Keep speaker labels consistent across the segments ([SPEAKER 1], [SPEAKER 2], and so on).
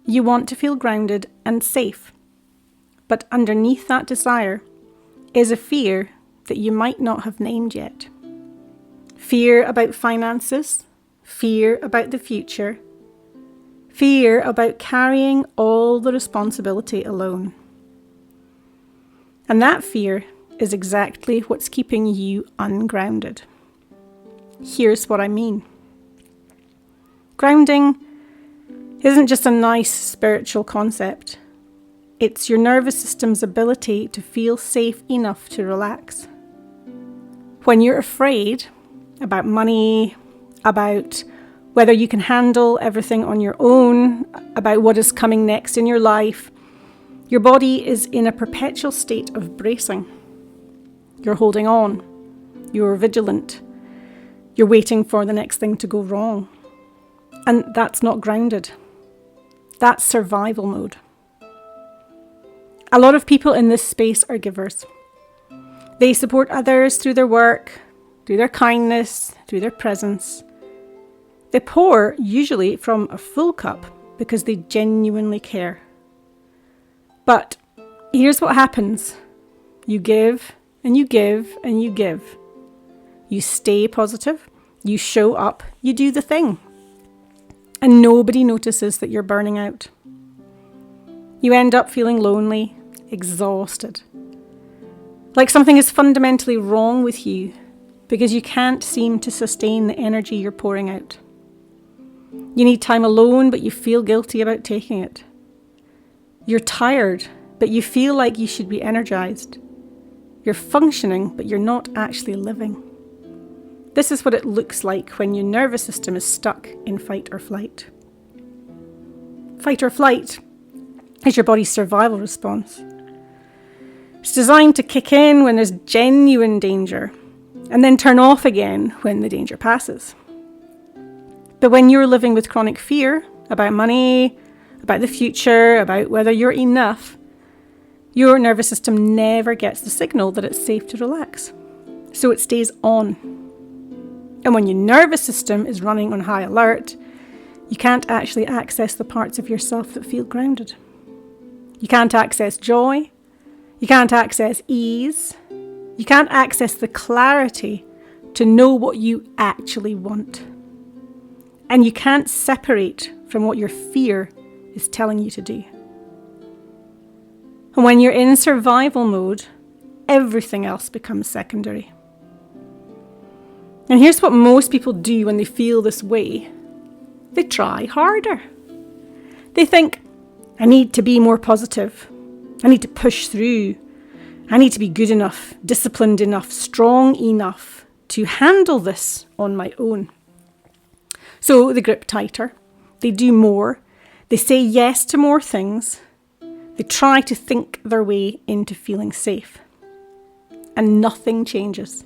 [SPEAKER 1] You want to feel grounded and safe. But underneath that desire is a fear that you might not have named yet. Fear about finances, fear about the future, fear about carrying all the responsibility alone. And that fear is exactly what's keeping you ungrounded. Here's what I mean. Grounding isn't just a nice spiritual concept. It's your nervous system's ability to feel safe enough to relax. When you're afraid about money, about whether you can handle everything on your own, about what is coming next in your life, your body is in a perpetual state of bracing. You're holding on. You're vigilant. You're waiting for the next thing to go wrong. And that's not grounded. That's survival mode. A lot of people in this space are givers. They support others through their work, through their kindness, through their presence. They pour usually from a full cup because they genuinely care. But here's what happens. You give and you give and you give. You stay positive, you show up, you do the thing. And nobody notices that you're burning out. You end up feeling lonely, exhausted. Like something is fundamentally wrong with you because you can't seem to sustain the energy you're pouring out. You need time alone, but you feel guilty about taking it. You're tired, but you feel like you should be energized. You're functioning, but you're not actually living. This is what it looks like when your nervous system is stuck in fight or flight. Fight or flight is your body's survival response. It's designed to kick in when there's genuine danger and then turn off again when the danger passes. But when you're living with chronic fear about money, about the future, about whether you're enough, your nervous system never gets the signal that it's safe to relax. So it stays on. And when your nervous system is running on high alert, you can't actually access the parts of yourself that feel grounded. You can't access joy. You can't access ease. You can't access the clarity to know what you actually want. And you can't separate from what your fear is telling you to do. And when you're in survival mode, everything else becomes secondary. And here's what most people do when they feel this way. They try harder. They think, I need to be more positive. I need to push through. I need to be good enough, disciplined enough, strong enough to handle this on my own. So they grip tighter. They do more. They say yes to more things. They try to think their way into feeling safe. And nothing changes.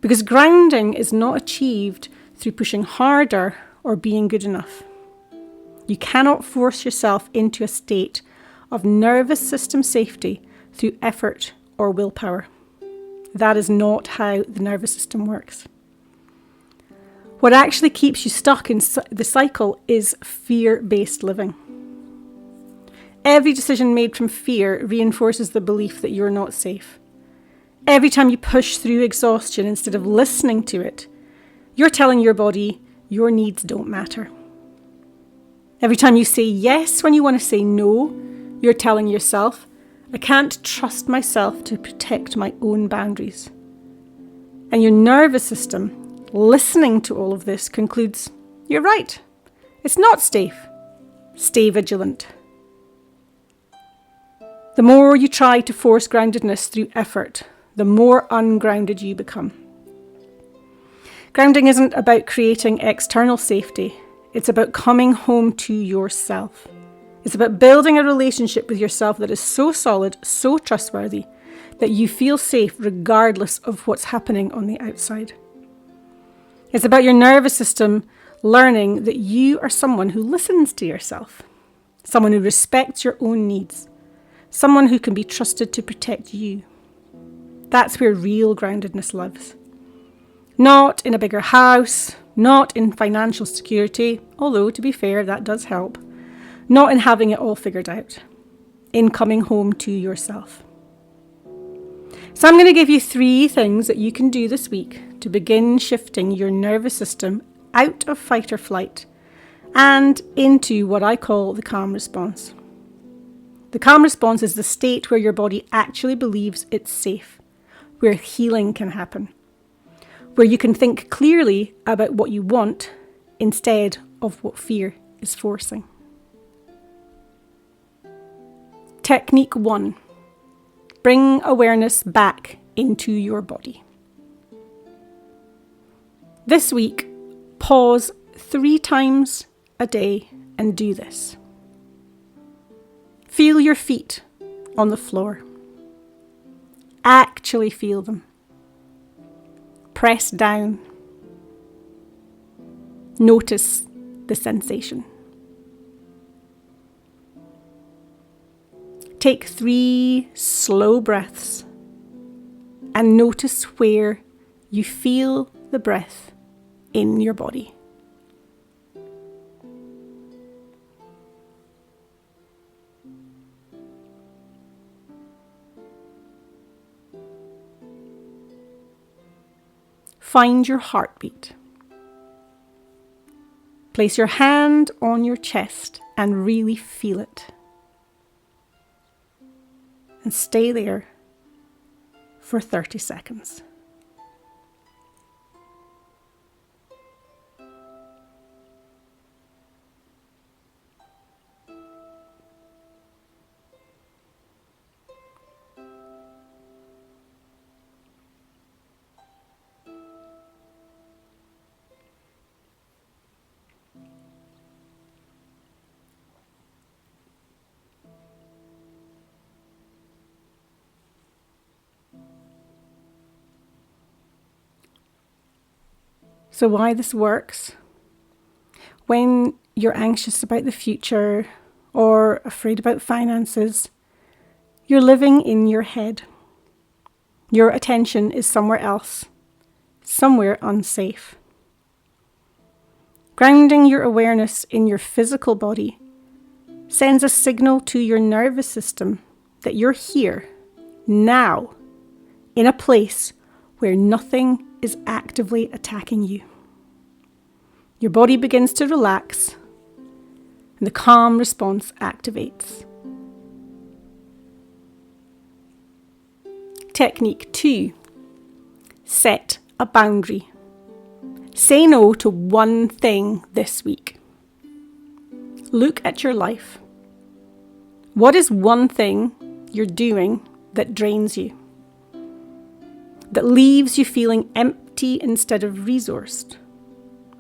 [SPEAKER 1] Because grounding is not achieved through pushing harder or being good enough. You cannot force yourself into a state of nervous system safety through effort or willpower. That is not how the nervous system works. What actually keeps you stuck in the cycle is fear-based living. Every decision made from fear reinforces the belief that you're not safe. Every time you push through exhaustion instead of listening to it, you're telling your body your needs don't matter. Every time you say yes when you want to say no, you're telling yourself, I can't trust myself to protect my own boundaries. And your nervous system, listening to all of this, concludes, you're right, it's not safe. Stay vigilant. The more you try to force groundedness through effort, the more ungrounded you become. Grounding isn't about creating external safety. It's about coming home to yourself. It's about building a relationship with yourself that is so solid, so trustworthy, that you feel safe regardless of what's happening on the outside. It's about your nervous system learning that you are someone who listens to yourself, someone who respects your own needs, someone who can be trusted to protect you. That's where real groundedness lives. Not in a bigger house, not in financial security, although to be fair, that does help, not in having it all figured out, in coming home to yourself. So I'm going to give you 3 things that you can do this week to begin shifting your nervous system out of fight or flight and into what I call the calm response. The calm response is the state where your body actually believes it's safe, where healing can happen, where you can think clearly about what you want instead of what fear is forcing. Technique 1. Bring awareness back into your body. This week, pause 3 times a day and do this. Feel your feet on the floor. Actually feel them. Press down. Notice the sensation. Take 3 slow breaths and notice where you feel the breath in your body. Find your heartbeat. Place your hand on your chest and really feel it. And stay there for 30 seconds. So why this works? When you're anxious about the future or afraid about finances, you're living in your head. Your attention is somewhere else, somewhere unsafe. Grounding your awareness in your physical body sends a signal to your nervous system that you're here, now, in a place where nothing is actively attacking you. Your body begins to relax and the calm response activates. Technique 2. Set a boundary. Say no to one thing this week. Look at your life. What is one thing you're doing that drains you? That leaves you feeling empty instead of resourced?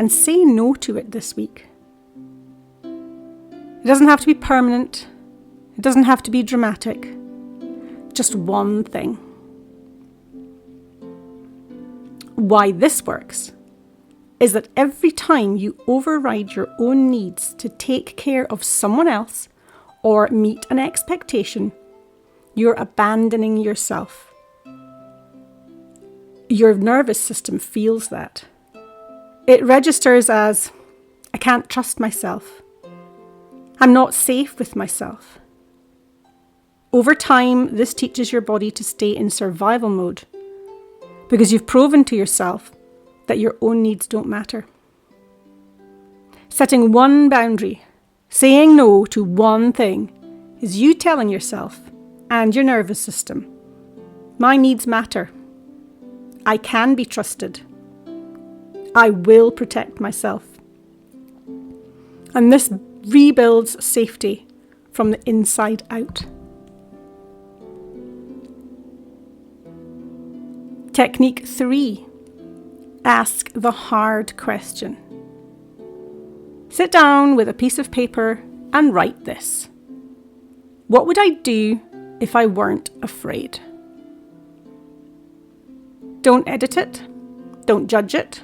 [SPEAKER 1] And say no to it this week. It doesn't have to be permanent. It doesn't have to be dramatic. Just one thing. Why this works is that every time you override your own needs to take care of someone else or meet an expectation, you're abandoning yourself. Your nervous system feels that. It registers as, I can't trust myself. I'm not safe with myself. Over time, this teaches your body to stay in survival mode because you've proven to yourself that your own needs don't matter. Setting one boundary, saying no to one thing, is you telling yourself and your nervous system, my needs matter. I can be trusted. I will protect myself. And this rebuilds safety from the inside out. Technique 3. Ask the hard question. Sit down with a piece of paper and write this. What would I do if I weren't afraid? Don't edit it. Don't judge it.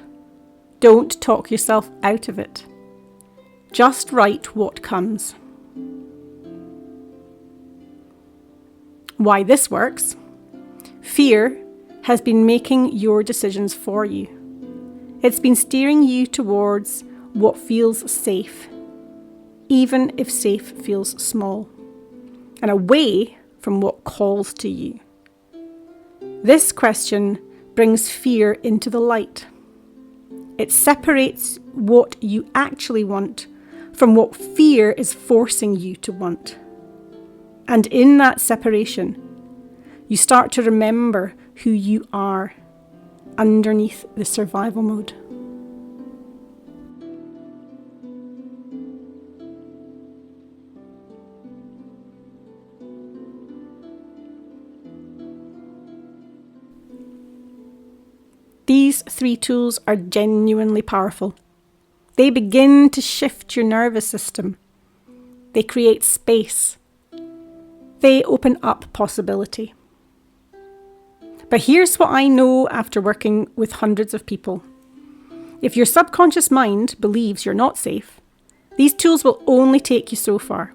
[SPEAKER 1] Don't talk yourself out of it. Just write what comes. Why this works? Fear has been making your decisions for you. It's been steering you towards what feels safe, even if safe feels small, and away from what calls to you. This question brings fear into the light. It separates what you actually want from what fear is forcing you to want. And in that separation, you start to remember who you are underneath the survival mode. These 3 tools are genuinely powerful. They begin to shift your nervous system. They create space. They open up possibility. But here's what I know after working with hundreds of people. If your subconscious mind believes you're not safe, these tools will only take you so far.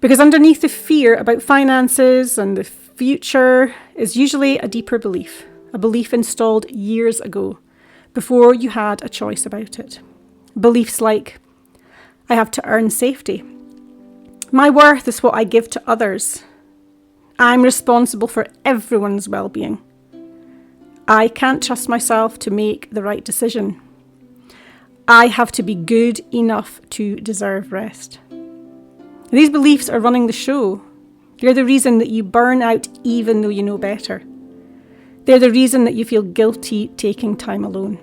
[SPEAKER 1] Because underneath the fear about finances and the future is usually a deeper belief. A belief installed years ago, before you had a choice about it. Beliefs like, I have to earn safety. My worth is what I give to others. I'm responsible for everyone's well-being. I can't trust myself to make the right decision. I have to be good enough to deserve rest. These beliefs are running the show. They're the reason that you burn out even though you know better. They're the reason that you feel guilty taking time alone.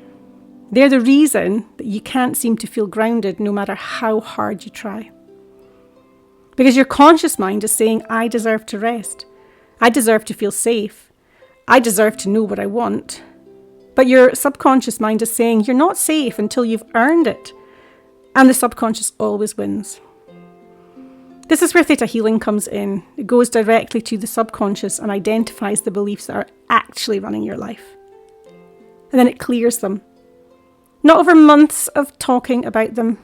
[SPEAKER 1] They're the reason that you can't seem to feel grounded no matter how hard you try. Because your conscious mind is saying, I deserve to rest. I deserve to feel safe. I deserve to know what I want. But your subconscious mind is saying, you're not safe until you've earned it. And the subconscious always wins. This is where theta healing comes in. It goes directly to the subconscious and identifies the beliefs that are actually running your life. And then it clears them. Not over months of talking about them,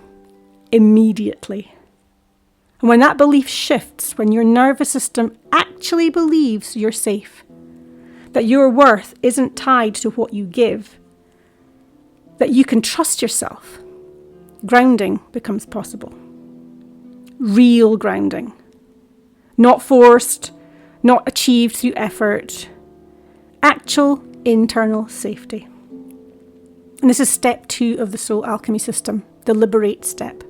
[SPEAKER 1] immediately. And when that belief shifts, when your nervous system actually believes you're safe, that your worth isn't tied to what you give, that you can trust yourself, grounding becomes possible. Real grounding. Not forced, not achieved through effort. Actual internal safety. And this is step 2 of the soul alchemy system, the liberate step,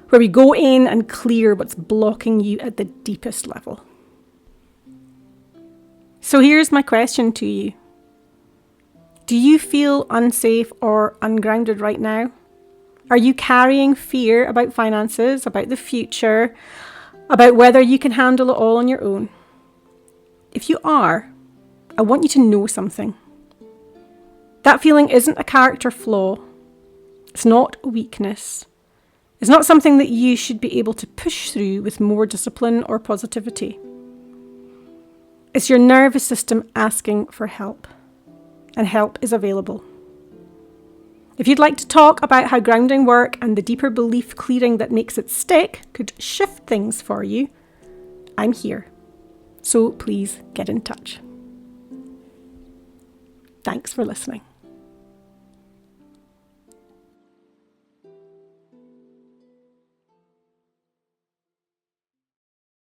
[SPEAKER 1] where we go in and clear what's blocking you at the deepest level. So here's my question to you. Do you feel unsafe or ungrounded right now? Are you carrying fear about finances, about the future, about whether you can handle it all on your own? If you are, I want you to know something. That feeling isn't a character flaw. It's not a weakness. It's not something that you should be able to push through with more discipline or positivity. It's your nervous system asking for help, and help is available. If you'd like to talk about how grounding work and the deeper belief clearing that makes it stick could shift things for you, I'm here. So please get in touch. Thanks for listening.